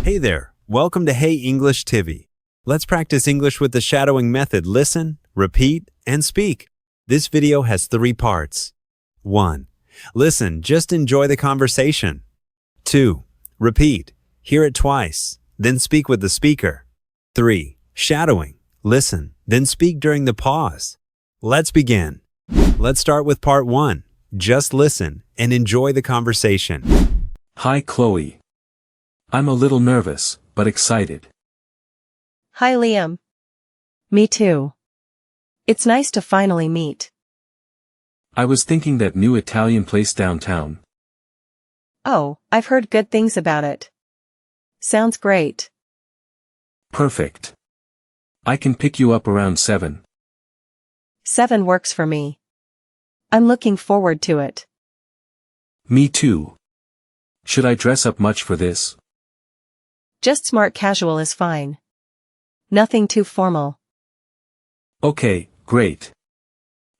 Hey there, welcome to Hey English TV. Let's practice English with the shadowing method. Listen, repeat, and speak. This video has 3 parts. 1. Listen, just enjoy the conversation. 2. Repeat, hear it twice, then speak with the speaker. 3. Shadowing, listen, then speak during the pause. Let's begin. Let's start with part 1. Just listen and enjoy the conversation. Hi, Chloe. I'm a little nervous, but excited. Hi, Liam. Me too. It's nice to finally meet. I was thinking that new Italian place downtown. Oh, I've heard good things about it. Sounds great. Perfect. I can pick you up around 7. 7 works for me. I'm looking forward to it. Me too. Should I dress up much for this? Just smart casual is fine. Nothing too formal. Okay, great.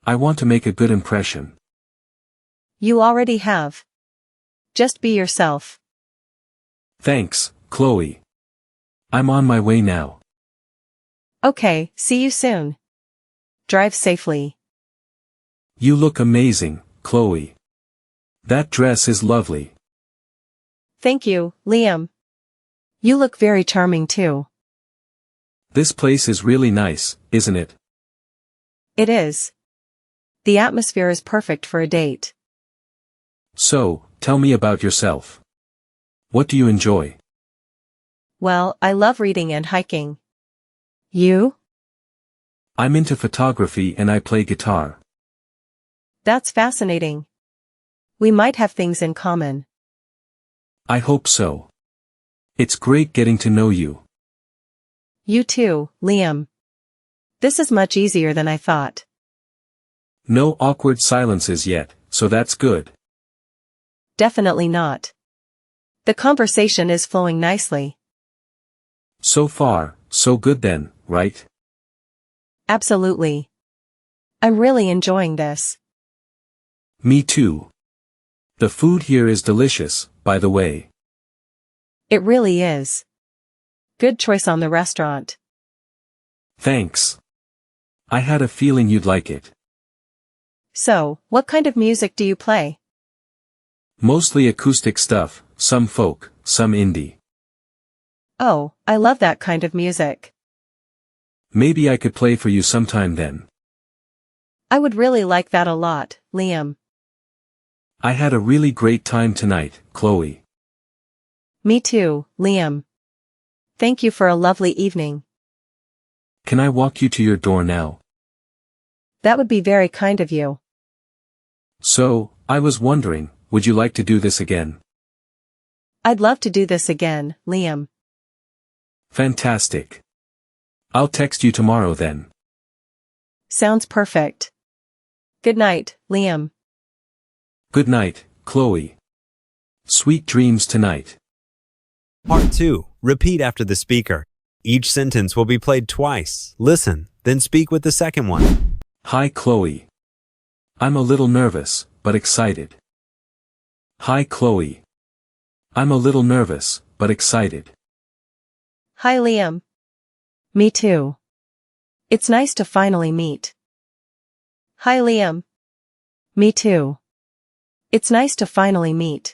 I want to make a good impression. You already have. Just be yourself. Thanks, Chloe. I'm on my way now. Okay, see you soon. Drive safely. You look amazing, Chloe. That dress is lovely. Thank you, Liam. You look very charming too. This place is really nice, isn't it? It is. The atmosphere is perfect for a date. So, tell me about yourself. What do you enjoy? Well, I love reading and hiking. You? I'm into photography and I play guitar. That's fascinating. We might have things in common. I hope so. It's great getting to know you. You too, Liam. This is much easier than I thought. No awkward silences yet, so that's good. Definitely not. The conversation is flowing nicely. So far, so good then, right? Absolutely. I'm really enjoying this. Me too. The food here is delicious, by the way. It really is. Good choice on the restaurant. Thanks. I had a feeling you'd like it. So, what kind of music do you play? Mostly acoustic stuff, some folk, some indie. Oh, I love that kind of music. Maybe I could play for you sometime then. I would really like that a lot, Liam. I had a really great time tonight, Chloe. Me too, Liam. Thank you for a lovely evening. Can I walk you to your door now? That would be very kind of you. So, I was wondering, would you like to do this again? I'd love to do this again, Liam. Fantastic. I'll text you tomorrow then. Sounds perfect. Good night, Liam. Good night, Chloe. Sweet dreams tonight. Part 2. Repeat after the speaker. Each sentence will be played twice. Listen, then speak with the second one. Hi, Chloe. I'm a little nervous, but excited. Hi, Chloe. I'm a little nervous, but excited. Hi, Liam. Me too. It's nice to finally meet. Hi, Liam. Me too. It's nice to finally meet.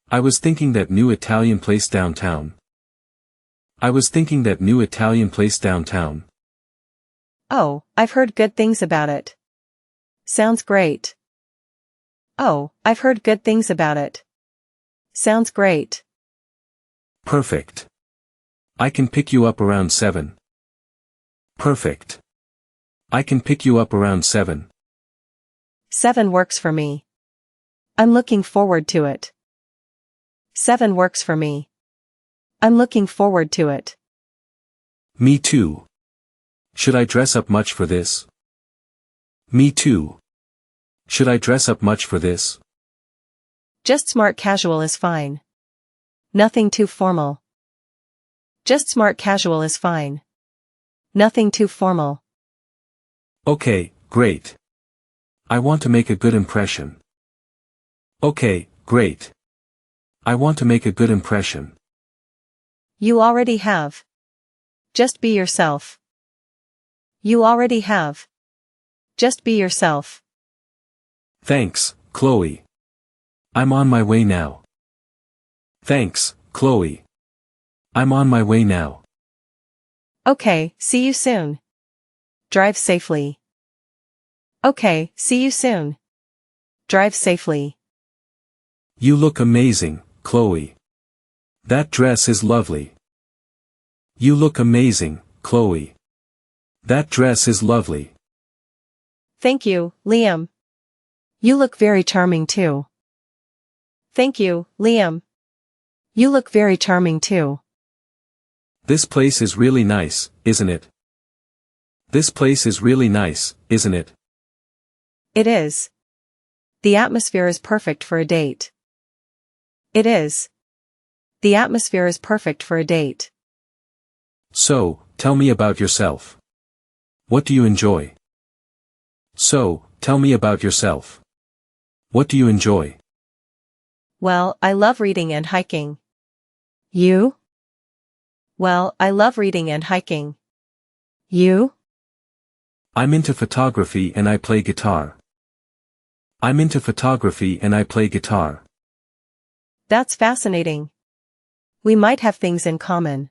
I was thinking that new Italian place downtown. I was thinking that new Italian place downtown. Oh, I've heard good things about it. Sounds great. Oh, I've heard good things about it. Sounds great. Perfect. I can pick you up around 7. Perfect. I can pick you up around 7. 7 works for me. I'm looking forward to it. 7 works for me. I'm looking forward to it. Me too. Should I dress up much for this? Me too. Should I dress up much for this? Just smart casual is fine. Nothing too formal. Just smart casual is fine. Nothing too formal. Okay, great. I want to make a good impression. Okay, great. I want to make a good impression. You already have. Just be yourself. You already have. Just be yourself. Thanks, Chloe. I'm on my way now. Thanks, Chloe. I'm on my way now. Okay, see you soon. Drive safely. Okay, see you soon. Drive safely. You look amazing, Chloe. That dress is lovely. You look amazing, Chloe. That dress is lovely. Thank you, Liam. You look very charming too. Thank you, Liam. You look very charming too. This place is really nice, isn't it? This place is really nice, isn't it? It is. The atmosphere is perfect for a date. It is. The atmosphere is perfect for a date. So, tell me about yourself. What do you enjoy? So, tell me about yourself. What do you enjoy? Well, I love reading and hiking. You? Well, I love reading and hiking. You? I'm into photography and I play guitar. I'm into photography and I play guitar. That's fascinating. We might have things in common.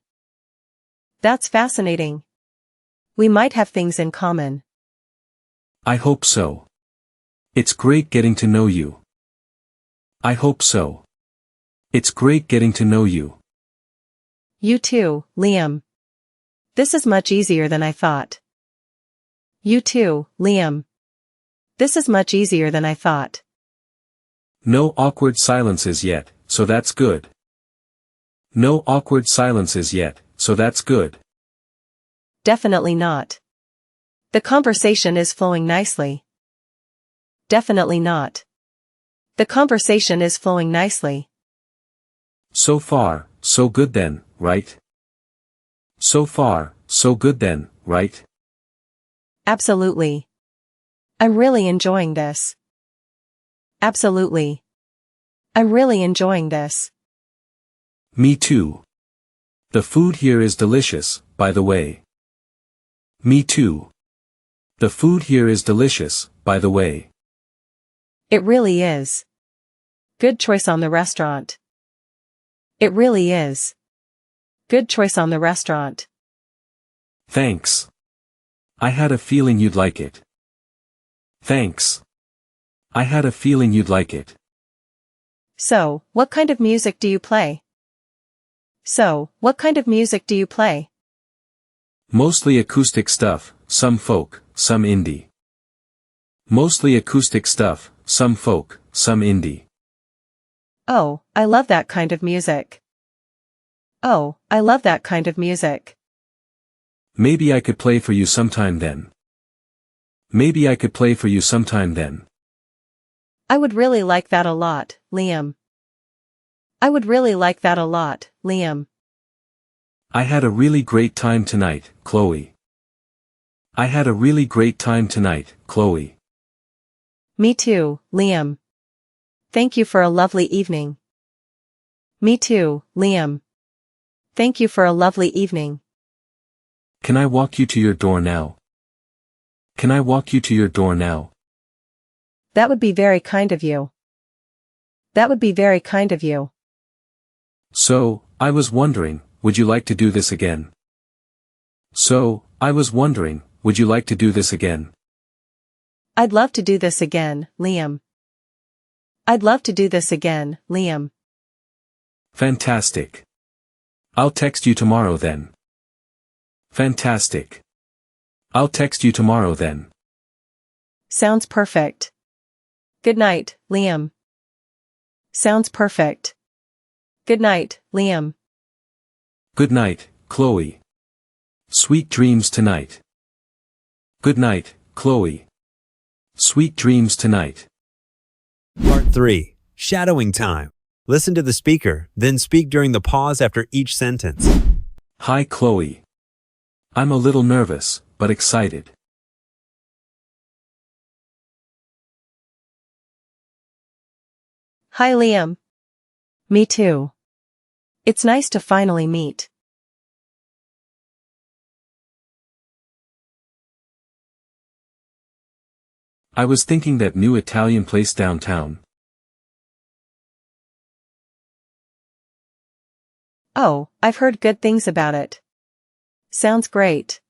That's fascinating. We might have things in common. I hope so. It's great getting to know you. I hope so. It's great getting to know you. You too, Liam. This is much easier than I thought. You too, Liam. This is much easier than I thought. No awkward silences yet, so that's good. No awkward silences yet, so that's good. Definitely not. The conversation is flowing nicely. Definitely not. The conversation is flowing nicely. So far, so good then, right? So far, so good then, right? Absolutely. I'm really enjoying this. Absolutely. I'm really enjoying this. Me too. The food here is delicious, by the way. Me too. The food here is delicious, by the way. It really is. Good choice on the restaurant. It really is. Good choice on the restaurant. Thanks. I had a feeling you'd like it. Thanks. I had a feeling you'd like it. So, what kind of music do you play? So, what kind of music do you play? Mostly acoustic stuff, some folk, some indie. Mostly acoustic stuff, some folk, some indie. Oh, I love that kind of music. Oh, I love that kind of music. Maybe I could play for you sometime then. Maybe I could play for you sometime then. I would really like that a lot, Liam. I would really like that a lot, Liam. I had a really great time tonight, Chloe. I had a really great time tonight, Chloe. Me too, Liam. Thank you for a lovely evening. Me too, Liam. Thank you for a lovely evening. Can I walk you to your door now? Can I walk you to your door now? That would be very kind of you. That would be very kind of you. So, I was wondering, would you like to do this again? So, I was wondering, would you like to do this again? I'd love to do this again, Liam. I'd love to do this again, Liam. Fantastic. I'll text you tomorrow then. Fantastic. I'll text you tomorrow then. Sounds perfect. Good night, Liam. Sounds perfect. Good night, Liam. Good night, Chloe. Sweet dreams tonight. Good night, Chloe. Sweet dreams tonight. Part 3. Shadowing time. Listen to the speaker, then speak during the pause after each sentence. Hi, Chloe. I'm a little nervous, but excited. Hi, Liam. Me too. It's nice to finally meet. I was thinking that new Italian place downtown. Oh, I've heard good things about it. Sounds great.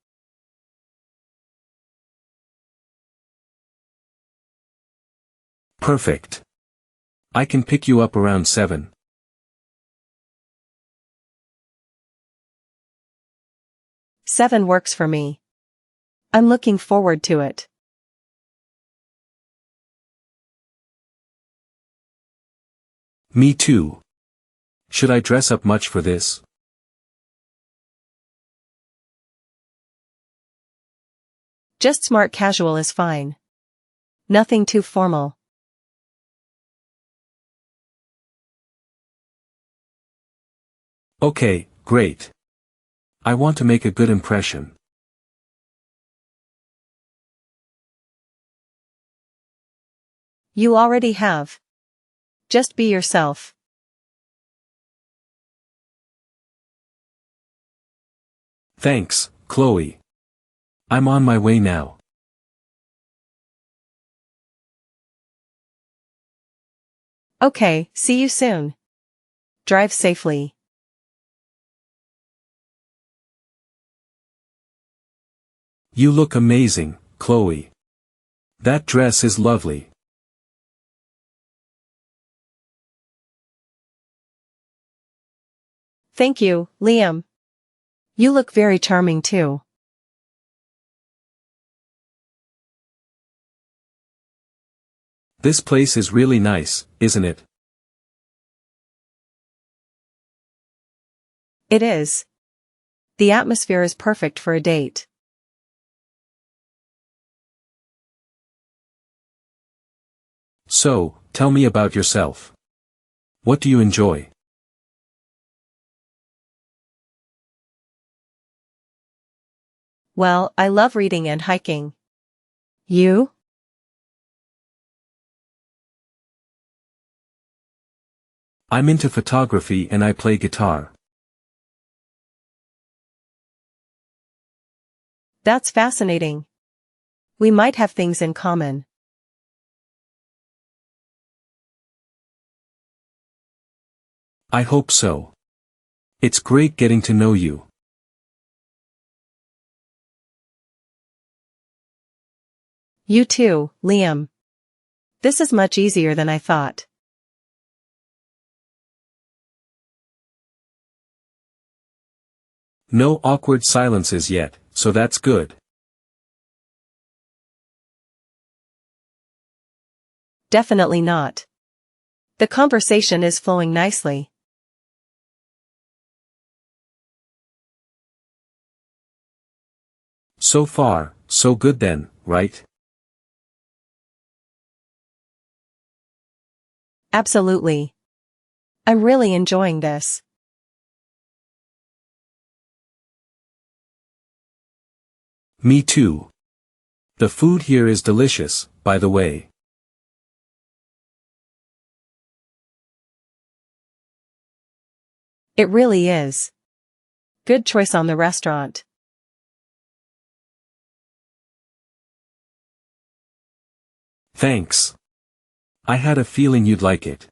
Perfect. I can pick you up around 7. Seven works for me. I'm looking forward to it. Me too. Should I dress up much for this? Just smart casual is fine. Nothing too formal. Okay, great. I want to make a good impression. You already have. Just be yourself. Thanks, Chloe. I'm on my way now. Okay, see you soon. Drive safely. You look amazing, Chloe. That dress is lovely. Thank you, Liam. You look very charming too. This place is really nice, isn't it? It is. The atmosphere is perfect for a date. So, tell me about yourself. What do you enjoy? Well, I love reading and hiking. You? I'm into photography and I play guitar. That's fascinating. We might have things in common. I hope so. It's great getting to know you. You too, Liam. This is much easier than I thought. No awkward silences yet, so that's good. Definitely not. The conversation is flowing nicely. So far, so good then, right? Absolutely. I'm really enjoying this. Me too. The food here is delicious, by the way. It really is. Good choice on the restaurant. Thanks. I had a feeling you'd like it.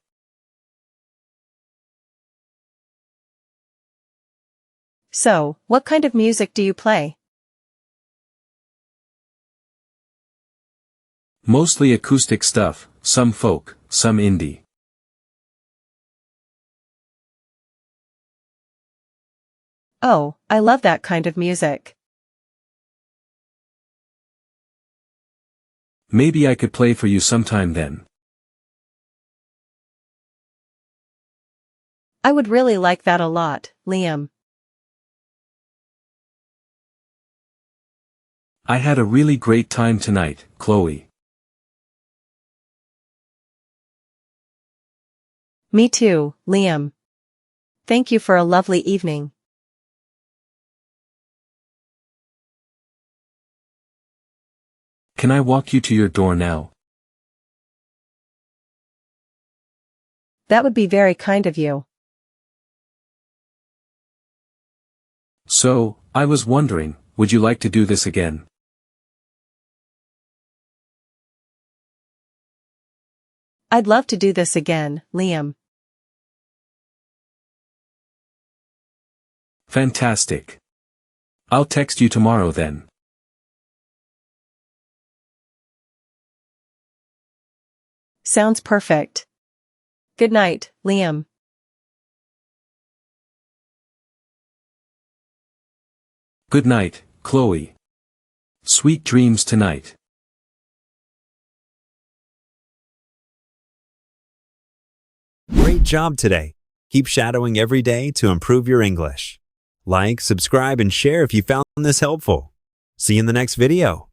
So, what kind of music do you play? Mostly acoustic stuff, some folk, some indie. Oh, I love that kind of music. Maybe I could play for you sometime then. I would really like that a lot, Liam. I had a really great time tonight, Chloe. Me too, Liam. Thank you for a lovely evening. Can I walk you to your door now? That would be very kind of you. So, I was wondering, would you like to do this again? I'd love to do this again, Liam. Fantastic. I'll text you tomorrow then. Sounds perfect. Good night, Liam. Good night, Chloe. Sweet dreams tonight. Great job today. Keep shadowing every day to improve your English. Like, subscribe, and share if you found this helpful. See you in the next video.